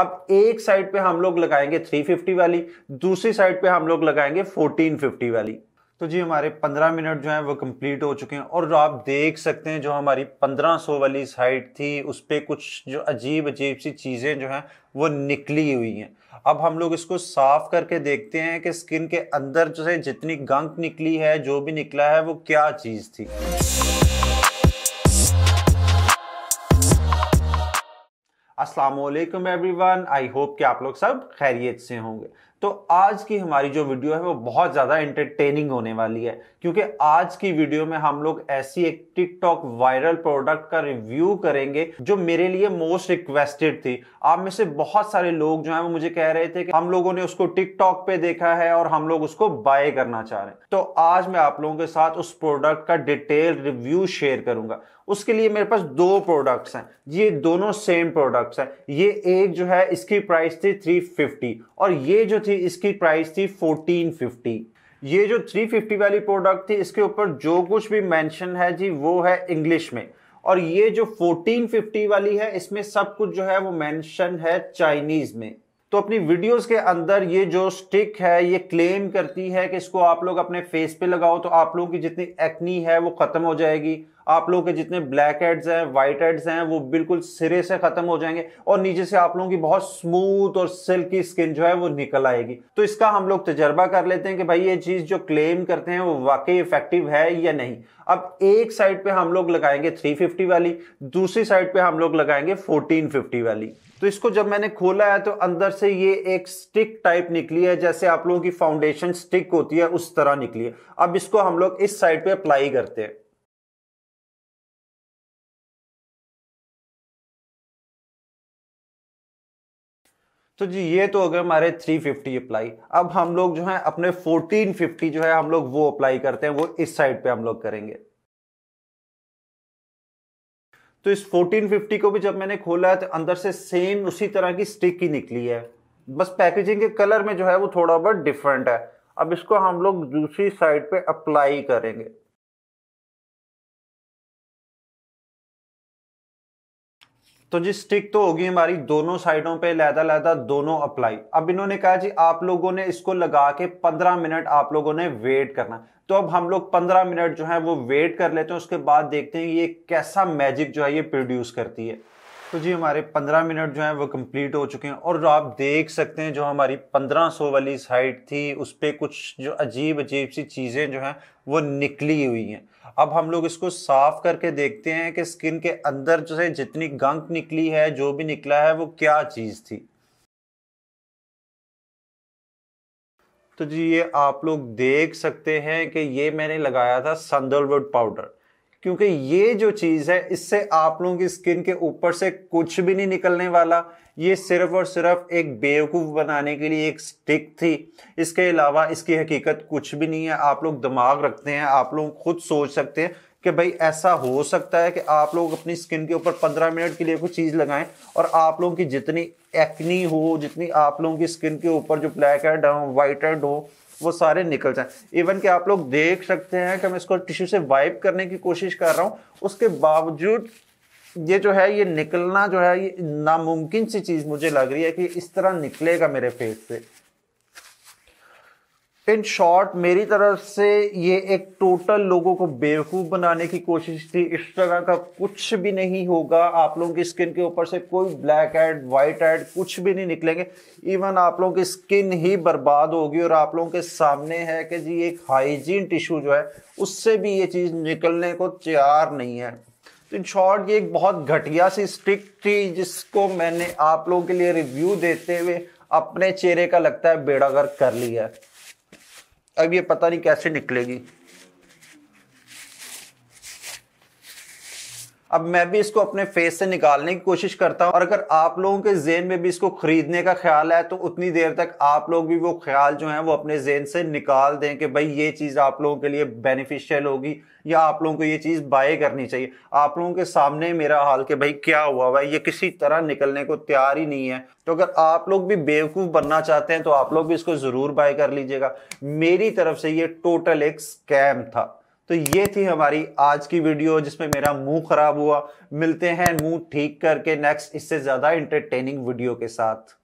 अब एक साइड पे हम लोग लगाएंगे 350 वाली, दूसरी साइड पे हम लोग लगाएंगे 1450 वाली। तो जी हमारे 15 मिनट जो है वो कंप्लीट हो चुके हैं और आप देख सकते हैं जो हमारी 1500 वाली साइड थी उस पे कुछ जो अजीब अजीब सी चीज़ें जो हैं वो निकली हुई हैं। अब हम लोग इसको साफ करके देखते हैं कि स्किन के अंदर जो है जितनी गंक निकली है, जो भी निकला है, वो क्या चीज़ थी। अस्सलाम वालेकुम एवरीवन, आई होप कि आप लोग सब खैरियत से होंगे। तो आज की हमारी जो वीडियो है वो बहुत ज़्यादा एंटरटेनिंग होने वाली है, क्योंकि आज की वीडियो में हम लोग ऐसी एक टिकटॉक वायरल प्रोडक्ट का रिव्यू करेंगे जो मेरे लिए मोस्ट रिक्वेस्टेड थी। आप में से बहुत सारे लोग जो हैं वो मुझे कह रहे थे कि हम लोगों ने उसको टिकटॉक पे देखा है और हम लोग उसको बाय करना चाह रहे हैं। तो आज मैं आप लोगों के साथ उस प्रोडक्ट का डिटेल रिव्यू शेयर करूंगा। उसके लिए मेरे पास दो प्रोडक्ट्स हैं, ये दोनों सेम प्रोडक्ट्स हैं। ये एक जो है इसकी प्राइस थी 350 और ये जो थी इसकी प्राइस थी 1450। ये जो 350 वाली प्रोडक्ट थी इसके ऊपर जो कुछ भी मेंशन है जी वो है इंग्लिश में, और ये जो 1450 वाली है इसमें सब कुछ जो है वो मेंशन है चाइनीज में। तो अपनी वीडियोस के अंदर ये जो स्टिक है ये क्लेम करती है कि इसको आप लोग अपने फेस पे लगाओ तो आप लोगों की जितनी एक्नी है वो खत्म हो जाएगी, आप लोगों के जितने ब्लैक हेड्स हैं, व्हाइट हेड्स हैं, वो बिल्कुल सिरे से खत्म हो जाएंगे और नीचे से आप लोगों की बहुत स्मूथ और सिल्की स्किन जो है वो निकल आएगी। तो इसका हम लोग तजर्बा कर लेते हैं कि भाई ये चीज जो क्लेम करते हैं वो वाकई इफेक्टिव है या नहीं। अब एक साइड पे हम लोग लगाएंगे 350 वाली, दूसरी साइड पे हम लोग लगाएंगे 1450 वाली। तो इसको जब मैंने खोला है तो अंदर से ये एक स्टिक टाइप निकली है, जैसे आप लोगों की फाउंडेशन स्टिक होती है उस तरह निकली है। अब इसको हम लोग इस साइड पे अप्लाई करते हैं। तो जी ये तो हो गए हमारे 350 अप्लाई। अब हम लोग जो है अपने 1450 जो है हम लोग वो अप्लाई करते हैं, वो इस साइड पे हम लोग करेंगे। तो इस 1450 को भी जब मैंने खोला है तो अंदर से सेम उसी तरह की स्टिक ही निकली है, बस पैकेजिंग के कलर में जो है वो थोड़ा बहुत डिफरेंट है। अब इसको हम लोग दूसरी साइड पे अप्लाई करेंगे। तो जी स्टिक तो होगी हमारी दोनों साइडों पे लहदा लहदा दोनों अप्लाई। अब इन्होंने कहा जी आप लोगों ने इसको लगा के 15 मिनट आप लोगों ने वेट करना। तो अब हम लोग 15 मिनट जो है वो वेट कर लेते हैं, उसके बाद देखते हैं ये कैसा मैजिक जो है ये प्रोड्यूस करती है। तो जी हमारे 15 मिनट जो है वो कंप्लीट हो चुके हैं और आप देख सकते हैं जो हमारी 1500 वाली साइड थी उस पे कुछ जो अजीब अजीब सी चीज़ें जो हैं वो निकली हुई हैं। अब हम लोग इसको साफ करके देखते हैं कि स्किन के अंदर जो है जितनी गंक निकली है, जो भी निकला है, वो क्या चीज़ थी। तो जी ये आप लोग देख सकते हैं कि ये मैंने लगाया था सैंडलवुड पाउडर, क्योंकि ये जो चीज़ है इससे आप लोगों की स्किन के ऊपर से कुछ भी नहीं निकलने वाला। ये सिर्फ और सिर्फ एक बेवकूफ़ बनाने के लिए एक स्टिक थी, इसके अलावा इसकी हकीकत कुछ भी नहीं है। आप लोग दिमाग रखते हैं, आप लोग खुद सोच सकते हैं कि भाई ऐसा हो सकता है कि आप लोग अपनी स्किन के ऊपर 15 मिनट के लिए कोई चीज़ लगाएं और आप लोगों की जितनी एक्नी हो, जितनी आप लोगों की स्किन के ऊपर जो ब्लैक हेड हो, वाइट हेड हो, वो सारे निकल जाए। इवन कि आप लोग देख सकते हैं कि मैं इसको टिश्यू से वाइप करने की कोशिश कर रहा हूँ, उसके बावजूद ये जो है ये निकलना जो है ये नामुमकिन सी चीज़ मुझे लग रही है कि इस तरह निकलेगा मेरे फेस से। इन शॉर्ट मेरी तरफ से ये एक टोटल लोगों को बेवकूफ़ बनाने की कोशिश थी। इस तरह का कुछ भी नहीं होगा, आप लोगों की स्किन के ऊपर से कोई ब्लैक हेड, वाइट हेड कुछ भी नहीं निकलेंगे। इवन आप लोगों की स्किन ही बर्बाद होगी और आप लोगों के सामने है कि जी एक हाइजीन टिश्यू जो है उससे भी ये चीज़ निकलने को तैयार नहीं है। तो इन शॉर्ट ये एक बहुत घटिया सी स्टिक थी जिसको मैंने आप लोगों के लिए रिव्यू देते हुए अपने चेहरे का लगता है बेड़ा गर्क कर लिया है। अब ये पता नहीं कैसे निकलेगी। अब मैं भी इसको अपने फेस से निकालने की कोशिश करता हूं, और अगर आप लोगों के जेहन में भी इसको खरीदने का ख्याल है तो उतनी देर तक आप लोग भी वो ख्याल जो है वो अपने जेहन से निकाल दें कि भाई ये चीज आप लोगों के लिए बेनिफिशियल होगी या आप लोगों को ये चीज बाय करनी चाहिए। आप लोगों के सामने मेरा हाल कि भाई क्या हुआ है, ये किसी तरह निकलने को तैयार ही नहीं है। तो अगर आप लोग भी बेवकूफ बनना चाहते हैं तो आप लोग भी इसको जरूर बाय कर लीजिएगा। मेरी तरफ से ये टोटल एक स्कैम था। तो ये थी हमारी आज की वीडियो जिसमें मेरा मुंह खराब हुआ। मिलते हैं मुंह ठीक करके नेक्स्ट इससे ज्यादा इंटरटेनिंग वीडियो के साथ।